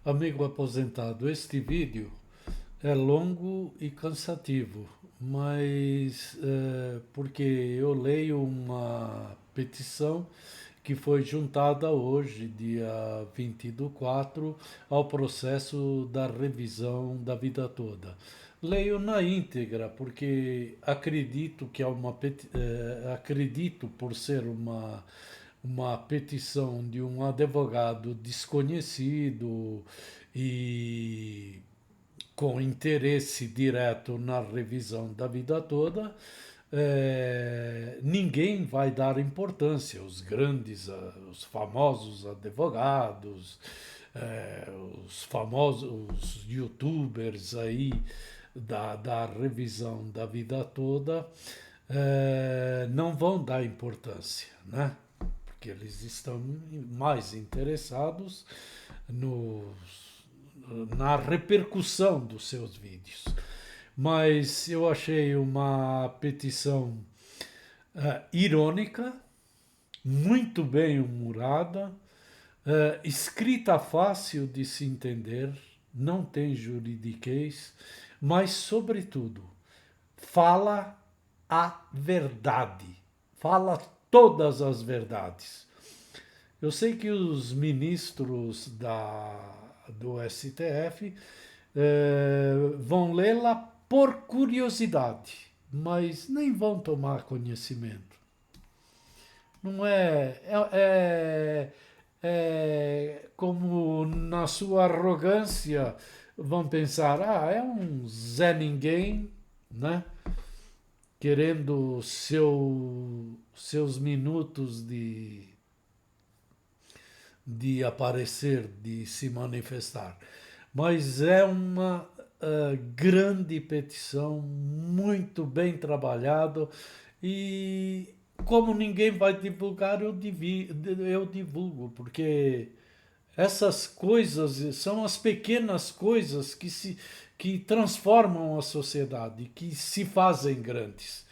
Amigo aposentado, este vídeo é longo e cansativo, mas porque eu leio uma petição que foi juntada hoje, dia 20 do 4, ao processo da revisão da vida toda. Leio na íntegra, porque acredito que é acredito por ser uma petição de um advogado desconhecido e com interesse direto na revisão da vida toda, ninguém vai dar importância. Os grandes, os famosos advogados, os famosos os youtubers aí da revisão da vida toda, não vão dar importância, né? Porque eles estão mais interessados nos na repercussão dos seus vídeos. Mas eu achei uma petição irônica, muito bem humorada, escrita fácil de se entender, não tem juridiquês, mas, sobretudo, fala a verdade, fala todas as verdades. Eu sei que os ministros do STF vão lê-la por curiosidade, mas nem vão tomar conhecimento. Não é como na sua arrogância vão pensar, é um Zé Ninguém, né? Querendo seus minutos de aparecer, de se manifestar. Mas é uma grande petição, muito bem trabalhado e como ninguém vai divulgar, eu divulgo, porque essas coisas são as pequenas coisas que transformam a sociedade, que se fazem grandes.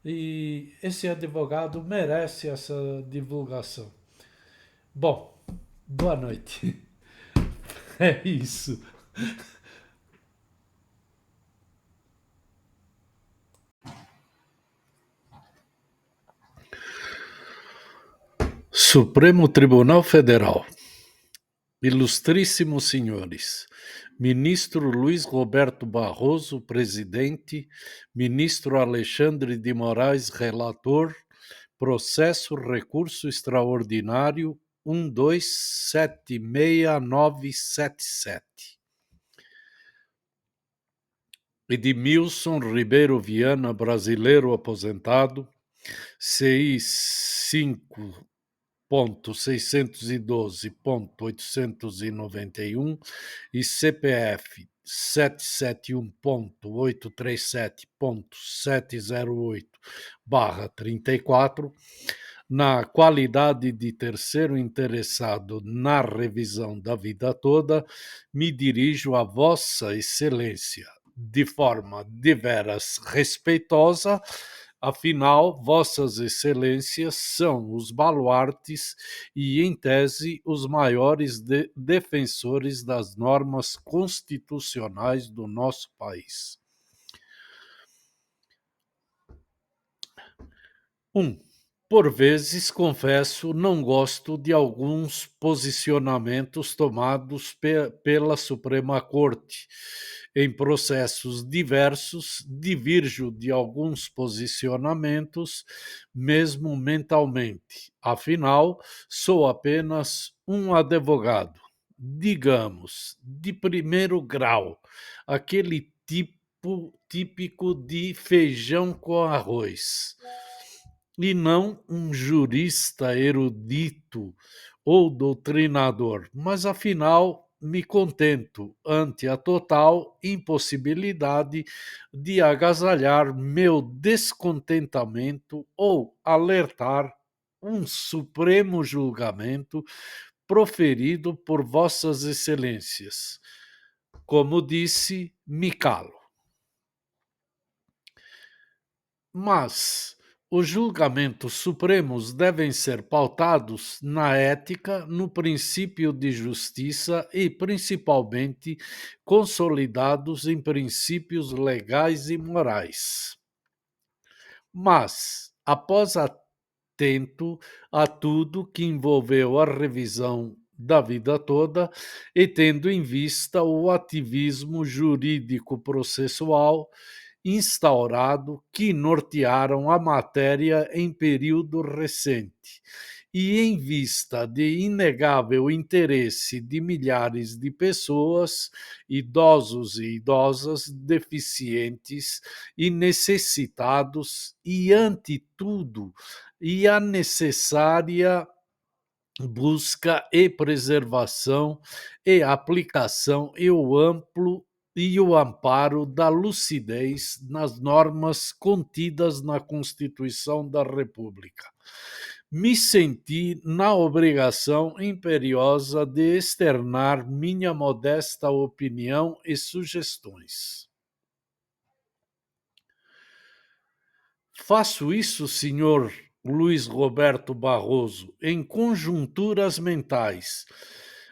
E esse advogado merece essa divulgação. Bom, boa noite. É isso. Supremo Tribunal Federal. Ilustríssimos senhores, ministro Luiz Roberto Barroso, presidente, ministro Alexandre de Moraes, relator, processo recurso extraordinário 1276977. Edmilson Ribeiro Viana, brasileiro aposentado, CI 5.612.891 e CPF 771.837.708/34, na qualidade de terceiro interessado na revisão da vida toda, me dirijo a Vossa Excelência de forma deveras respeitosa. Afinal, Vossas Excelências são os baluartes e, em tese, os maiores defensores das normas constitucionais do nosso país. 1. Por vezes, confesso, não gosto de alguns posicionamentos tomados pela Suprema Corte. Em processos diversos, divirjo de alguns posicionamentos, mesmo mentalmente. Afinal, sou apenas um advogado, digamos, de primeiro grau, aquele típico de feijão com arroz, e não um jurista erudito ou doutrinador, mas afinal me contento ante a total impossibilidade de agasalhar meu descontentamento ou alertar um supremo julgamento proferido por Vossas Excelências. Como disse, me calo. Mas Os julgamentos supremos devem ser pautados na ética, no princípio de justiça e, principalmente, consolidados em princípios legais e morais. Mas, após atento a tudo que envolveu a revisão da vida toda e tendo em vista o ativismo jurídico processual instaurado que nortearam a matéria em período recente, e em vista de inegável interesse de milhares de pessoas, idosos e idosas, deficientes e necessitados, e ante tudo, e a necessária busca e preservação e aplicação e o amparo da lucidez nas normas contidas na Constituição da República. Me senti na obrigação imperiosa de externar minha modesta opinião e sugestões. Faço isso, senhor Luiz Roberto Barroso, em conjunturas mentais,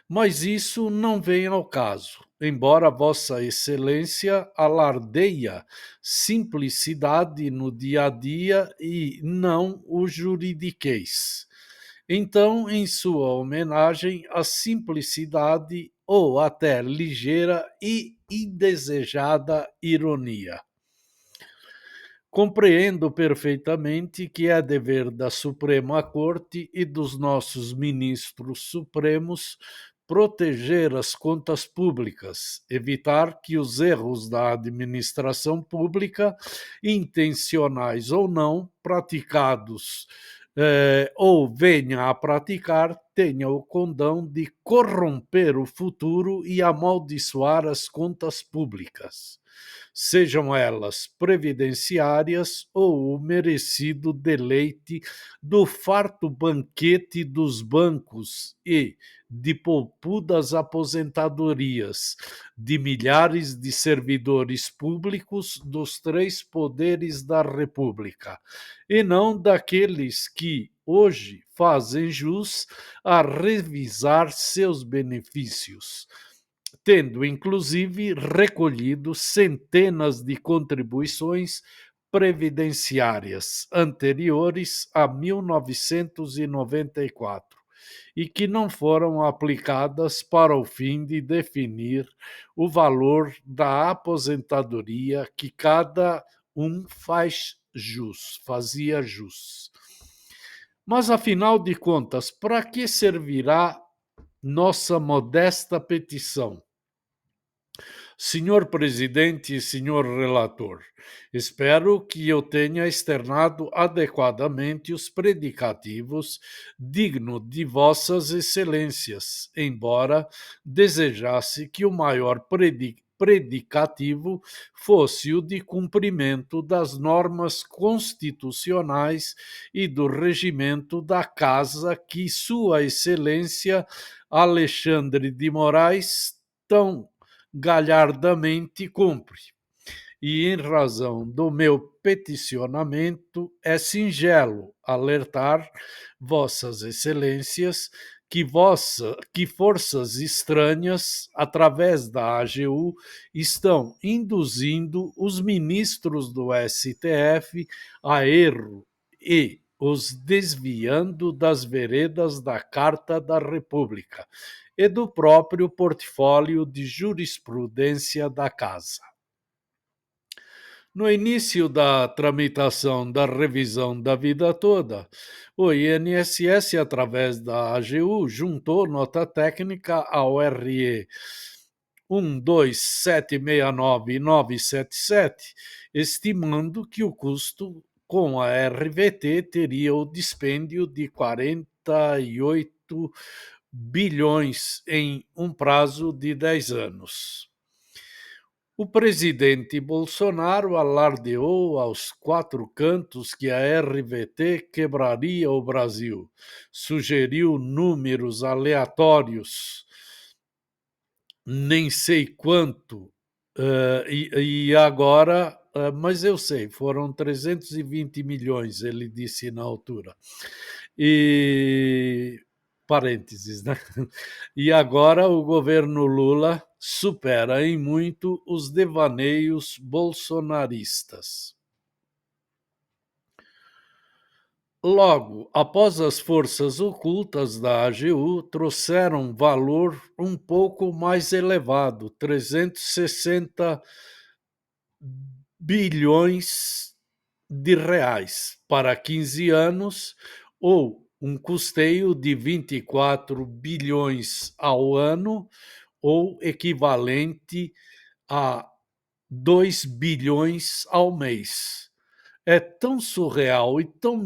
mas isso não vem ao caso, embora Vossa Excelência alardeia simplicidade no dia a dia e não o juridiquês. Então, em sua homenagem, a simplicidade ou até ligeira e indesejada ironia. Compreendo perfeitamente que é dever da Suprema Corte e dos nossos ministros supremos proteger as contas públicas, evitar que os erros da administração pública, intencionais ou não, praticados ou venha a praticar, tenha o condão de corromper o futuro e amaldiçoar as contas públicas, sejam elas previdenciárias ou o merecido deleite do farto banquete dos bancos e de poupudas aposentadorias de milhares de servidores públicos dos três poderes da República, e não daqueles que hoje fazem jus a revisar seus benefícios, tendo inclusive recolhido centenas de contribuições previdenciárias anteriores a 1994 e que não foram aplicadas para o fim de definir o valor da aposentadoria que cada um fazia jus. Mas afinal de contas, para que servirá nossa modesta petição? Senhor presidente e senhor relator, espero que eu tenha externado adequadamente os predicativos digno de vossas excelências, embora desejasse que o maior predicativo fosse o de cumprimento das normas constitucionais e do regimento da casa que Sua Excelência Alexandre de Moraes tão galhardamente cumpre. E em razão do meu peticionamento, é singelo alertar vossas excelências que forças estranhas, através da AGU, estão induzindo os ministros do STF a erro e os desviando das veredas da Carta da República e do próprio portfólio de jurisprudência da Casa. No início da tramitação da revisão da vida toda, o INSS, através da AGU, juntou nota técnica ao RE 12769-977, estimando que o custo com a RVT teria o dispêndio de 48 bilhões em um prazo de 10 anos. O presidente Bolsonaro alardeou aos quatro cantos que a RVT quebraria o Brasil, sugeriu números aleatórios, nem sei quanto, e agora mas eu sei, foram 320 milhões, ele disse na altura. E parênteses, né? E agora o governo Lula supera em muito os devaneios bolsonaristas. Logo, após as forças ocultas da AGU trouxeram valor um pouco mais elevado, 360 bilhões de reais para 15 anos, ou um custeio de 24 bilhões ao ano, ou equivalente a 2 bilhões ao mês. É tão surreal e tão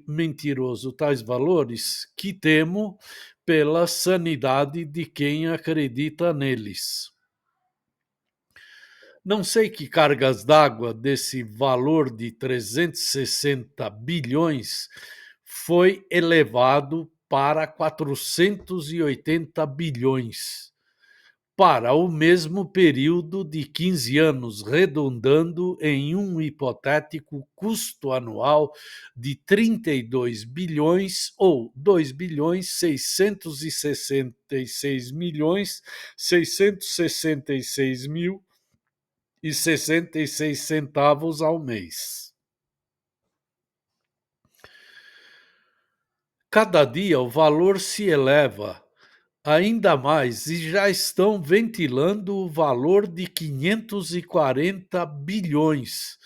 mentiroso tais valores que temo pela sanidade de quem acredita neles. Não sei que cargas d'água desse valor de 360 bilhões foi elevado para 480 bilhões para o mesmo período de 15 anos, redundando em um hipotético custo anual de 32 bilhões ou 2 bilhões 666 milhões 666 mil e 66 centavos ao mês. Cada dia o valor se eleva ainda mais e já estão ventilando o valor de 540 bilhões.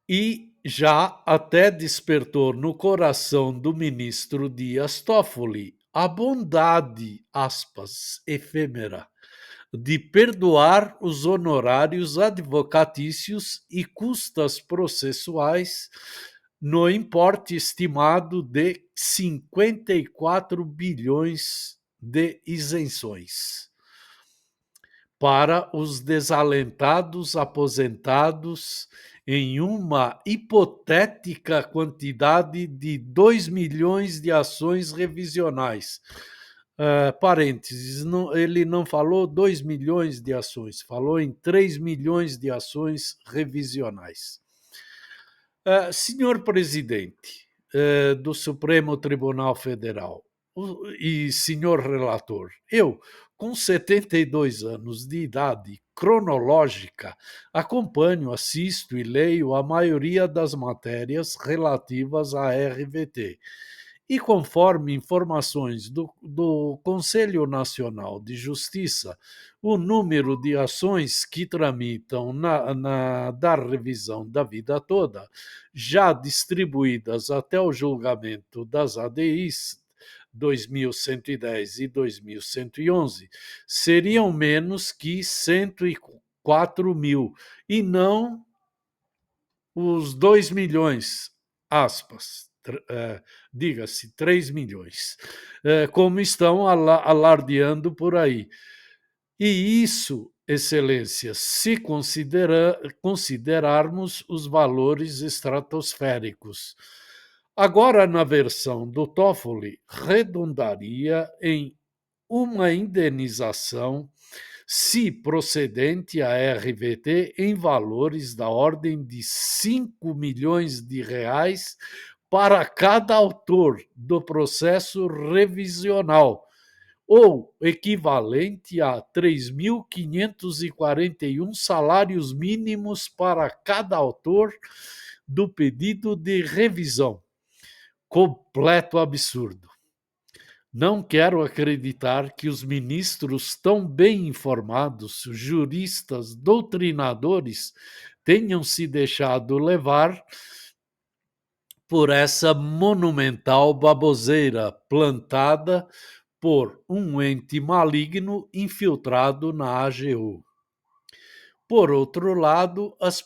E já até despertou no coração do ministro Dias Toffoli a bondade, aspas, efêmera, de perdoar os honorários advocatícios e custas processuais no importe estimado de 54 bilhões de isenções para os desalentados aposentados em uma hipotética quantidade de 2 milhões de ações revisionais. Parênteses, ele não falou 2 milhões de ações, falou em 3 milhões de ações revisionais. Senhor presidente do Supremo Tribunal Federal e senhor relator, eu, com 72 anos de idade cronológica, acompanho, assisto e leio a maioria das matérias relativas à RVT. E conforme informações do Conselho Nacional de Justiça, o número de ações que tramitam da revisão da vida toda, já distribuídas até o julgamento das ADIs 2110 e 2111, seriam menos que 104 mil, e não os 2 milhões, aspas, diga-se 3 milhões, como estão alardeando por aí. E isso, excelência, se considerarmos os valores estratosféricos. Agora, na versão do Toffoli, redundaria em uma indenização, se procedente a RVT, em valores da ordem de 5 milhões de reais para cada autor do processo revisional, ou equivalente a 3.541 salários mínimos para cada autor do pedido de revisão. Completo absurdo. Não quero acreditar que os ministros tão bem informados, juristas, doutrinadores, tenham se deixado levar por essa monumental baboseira plantada por um ente maligno infiltrado na AGU. Por outro lado, as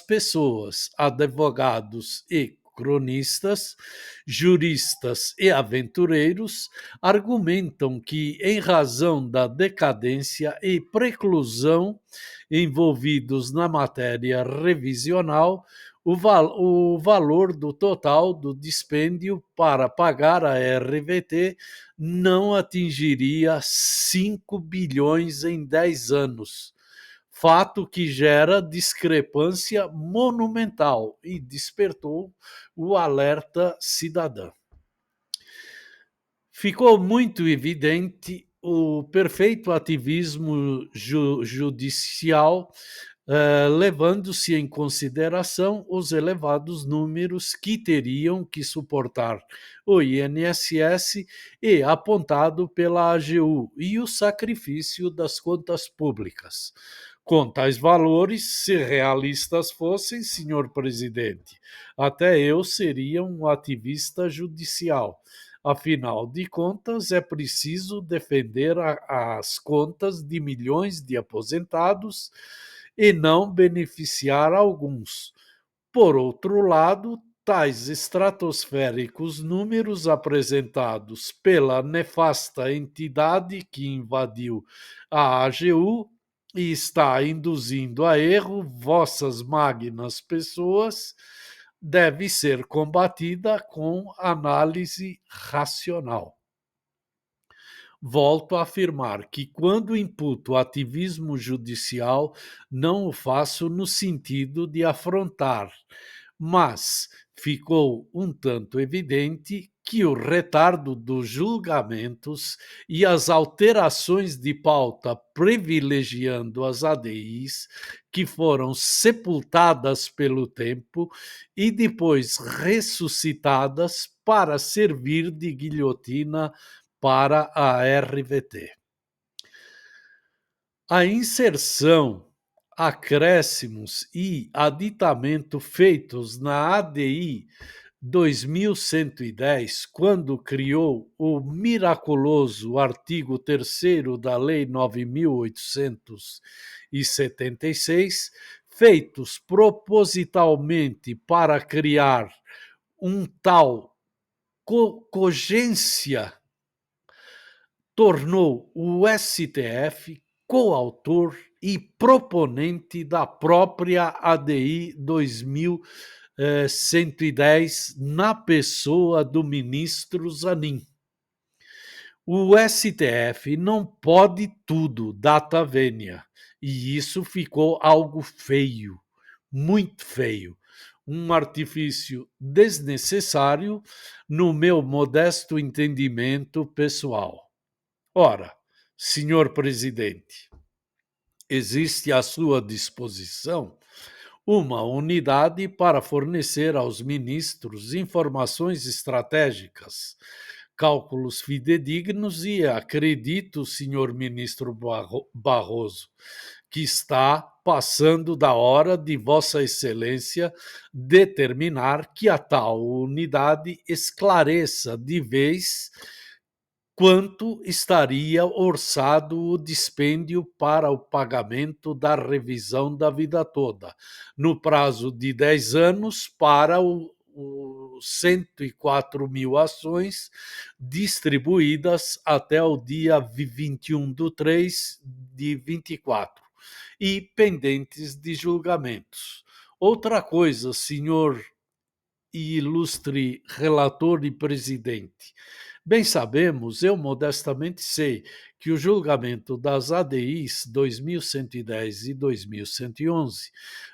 pessoas, advogados e cronistas, juristas e aventureiros argumentam que, em razão da decadência e preclusão envolvidos na matéria revisional, o valor do total do dispêndio para pagar a RVT não atingiria 5 bilhões em 10 anos, fato que gera discrepância monumental e despertou o alerta cidadão. Ficou muito evidente o perfeito ativismo judicial, levando-se em consideração os elevados números que teriam que suportar o INSS e apontado pela AGU e o sacrifício das contas públicas. Com tais valores, se realistas fossem, senhor presidente, até eu seria um ativista judicial. Afinal de contas, é preciso defender as contas de milhões de aposentados e não beneficiar alguns. Por outro lado, tais estratosféricos números apresentados pela nefasta entidade que invadiu a AGU e está induzindo a erro vossas magnas pessoas deve ser combatida com análise racional. Volto a afirmar que, quando imputo ativismo judicial, não o faço no sentido de afrontar, mas ficou um tanto evidente que o retardo dos julgamentos e as alterações de pauta privilegiando as ADIs, que foram sepultadas pelo tempo e depois ressuscitadas para servir de guilhotina para a RVT. A inserção, acréscimos e aditamento feitos na ADI 2110, quando criou o miraculoso artigo 3º da Lei 9.876, feitos propositalmente para criar um tal cogência, tornou o STF coautor e proponente da própria ADI 2110 na pessoa do ministro Zanin. O STF não pode tudo, data vênia, e isso ficou algo feio, muito feio. Um artifício desnecessário, no meu modesto entendimento pessoal. Ora, senhor presidente, existe à sua disposição uma unidade para fornecer aos ministros informações estratégicas, cálculos fidedignos e acredito, senhor ministro Barroso, que está passando da hora de Vossa Excelência determinar que a tal unidade esclareça de vez quanto estaria orçado o dispêndio para o pagamento da revisão da vida toda, no prazo de 10 anos para os 104 mil ações distribuídas até o dia 21/3 de 24 e pendentes de julgamentos. Outra coisa, senhor e ilustre relator e presidente, bem sabemos, eu modestamente sei, que o julgamento das ADIs 2110 e 2111,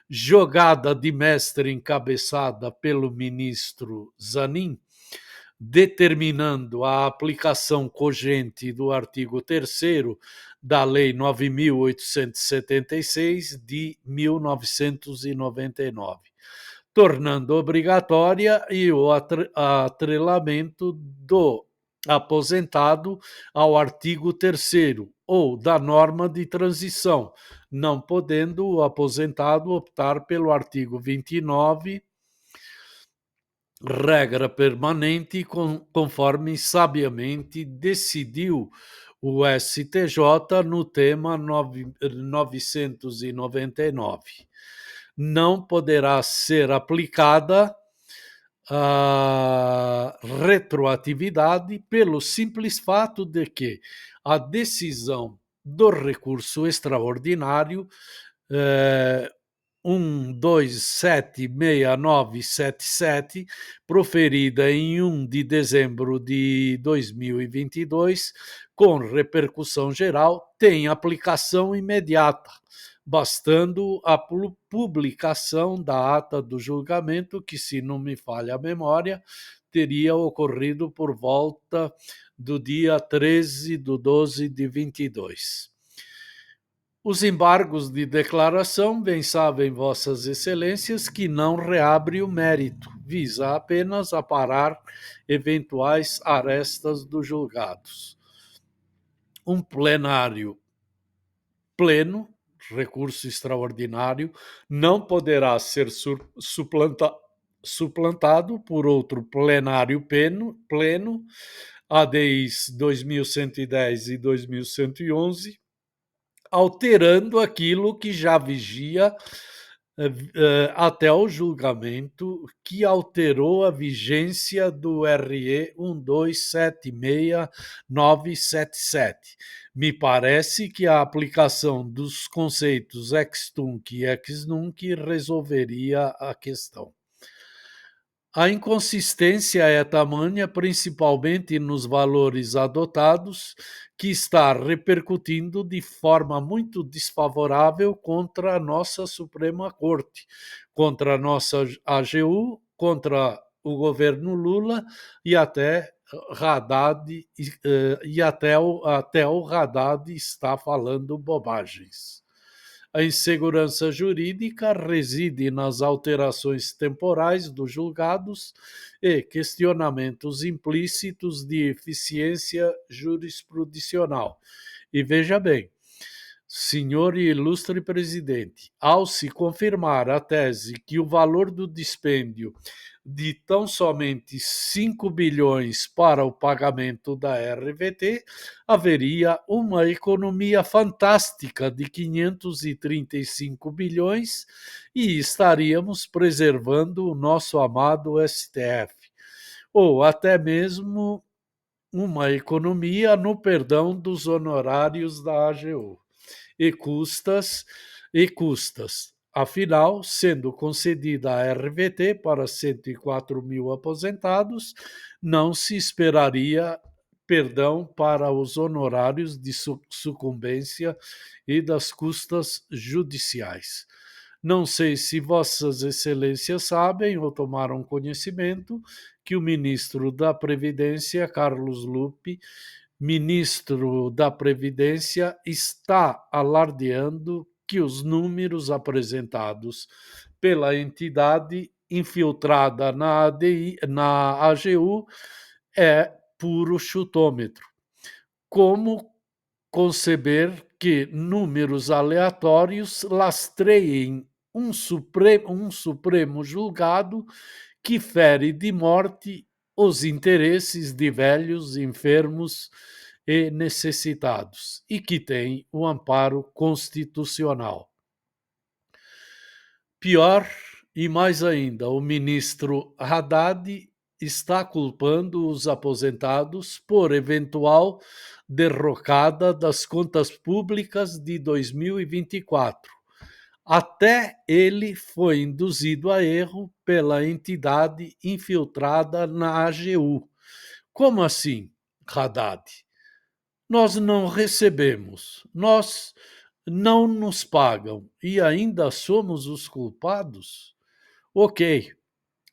jogada de mestre encabeçada pelo ministro Zanin, determinando a aplicação cogente do artigo 3º da Lei 9.876 de 1999, tornando obrigatória e o atrelamento do aposentado ao artigo 3º ou da norma de transição, não podendo o aposentado optar pelo artigo 29, regra permanente, conforme sabiamente decidiu o STJ no tema 999. Não poderá ser aplicada a retroatividade pelo simples fato de que a decisão do recurso extraordinário 1276977, proferida em 1 de dezembro de 2022, com repercussão geral, tem aplicação imediata, bastando a publicação da ata do julgamento, que, se não me falha a memória, teria ocorrido por volta do dia 13/12/22. Os embargos de declaração bem sabem vossas excelências que não reabre o mérito, visa apenas aparar eventuais arestas dos julgados. Um plenário pleno, recurso extraordinário, não poderá ser suplantado por outro plenário pleno, ADIs 2110 e 2111, alterando aquilo que já vigia até o julgamento, que alterou a vigência do RE 1276977. Me parece que a aplicação dos conceitos ex tunc e ex nunc resolveria a questão. A inconsistência é tamanha, principalmente nos valores adotados, que está repercutindo de forma muito desfavorável contra a nossa Suprema Corte, contra a nossa AGU, contra o governo Lula e até Haddad, e até o Haddad está falando bobagens. A insegurança jurídica reside nas alterações temporais dos julgados e questionamentos implícitos de eficiência jurisprudencial. E veja bem, senhor e ilustre presidente, ao se confirmar a tese que o valor do dispêndio de tão somente 5 bilhões para o pagamento da RVT, haveria uma economia fantástica de 535 bilhões e estaríamos preservando o nosso amado STF, ou até mesmo uma economia no perdão dos honorários da AGU e custas. Afinal, sendo concedida a RVT para 104 mil aposentados, não se esperaria perdão para os honorários de sucumbência e das custas judiciais. Não sei se vossas excelências sabem ou tomaram conhecimento que o ministro da Previdência, Carlos Lupe, ministro da Previdência, está alardeando que os números apresentados pela entidade infiltrada na AGU é puro chutômetro. Como conceber que números aleatórios lastreiem um Supremo julgado que fere de morte os interesses de velhos, enfermos e necessitados, e que tem o amparo constitucional? Pior e mais ainda, o ministro Haddad está culpando os aposentados por eventual derrocada das contas públicas de 2024. Até ele foi induzido a erro pela entidade infiltrada na AGU. Como assim, Haddad? Nós não recebemos, nós não nos pagam e ainda somos os culpados? Ok,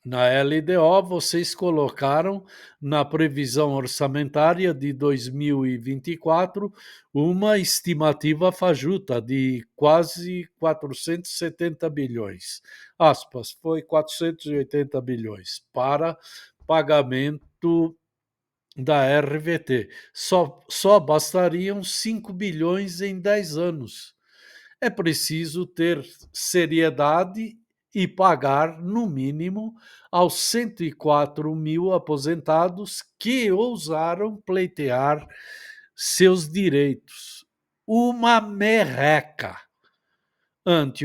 na LDO vocês colocaram na previsão orçamentária de 2024 uma estimativa fajuta de quase 470 bilhões, aspas, foi 480 bilhões para pagamento da RVT. Só bastariam 5 bilhões em 10 anos. É preciso ter seriedade e pagar, no mínimo, aos 104 mil aposentados que ousaram pleitear seus direitos. Uma merreca. Ante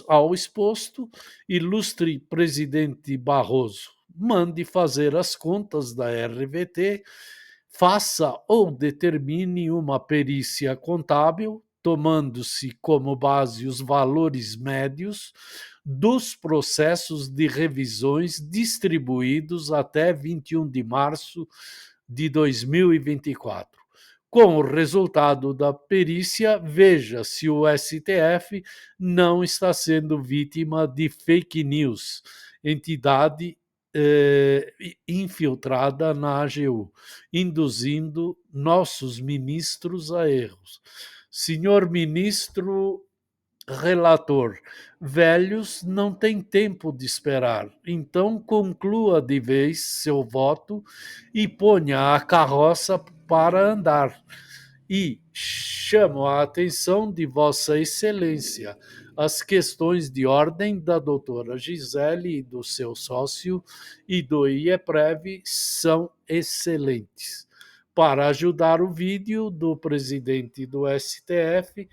ao exposto, ilustre presidente Barroso, mande fazer as contas da RVT, faça ou determine uma perícia contábil, tomando-se como base os valores médios dos processos de revisões distribuídos até 21 de março de 2024. Com o resultado da perícia, veja se o STF não está sendo vítima de fake news, entidade infiltrada na AGU, induzindo nossos ministros a erros. Senhor ministro relator, velhos não têm tempo de esperar, então conclua de vez seu voto e ponha a carroça para andar. E chamo a atenção de Vossa Excelência. As questões de ordem da doutora Gisele e do seu sócio e do IEPREV são excelentes. Para ajudar o vídeo do presidente do STF,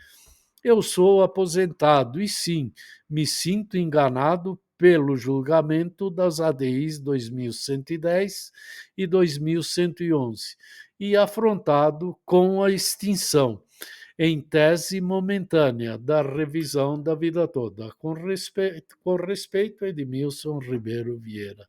eu sou aposentado e sim, me sinto enganado pelo julgamento das ADIs 2110 e 2111 e afrontado com a extinção, em tese momentânea, da revisão da vida toda. Com respeito, Edmilson Ribeiro Vieira.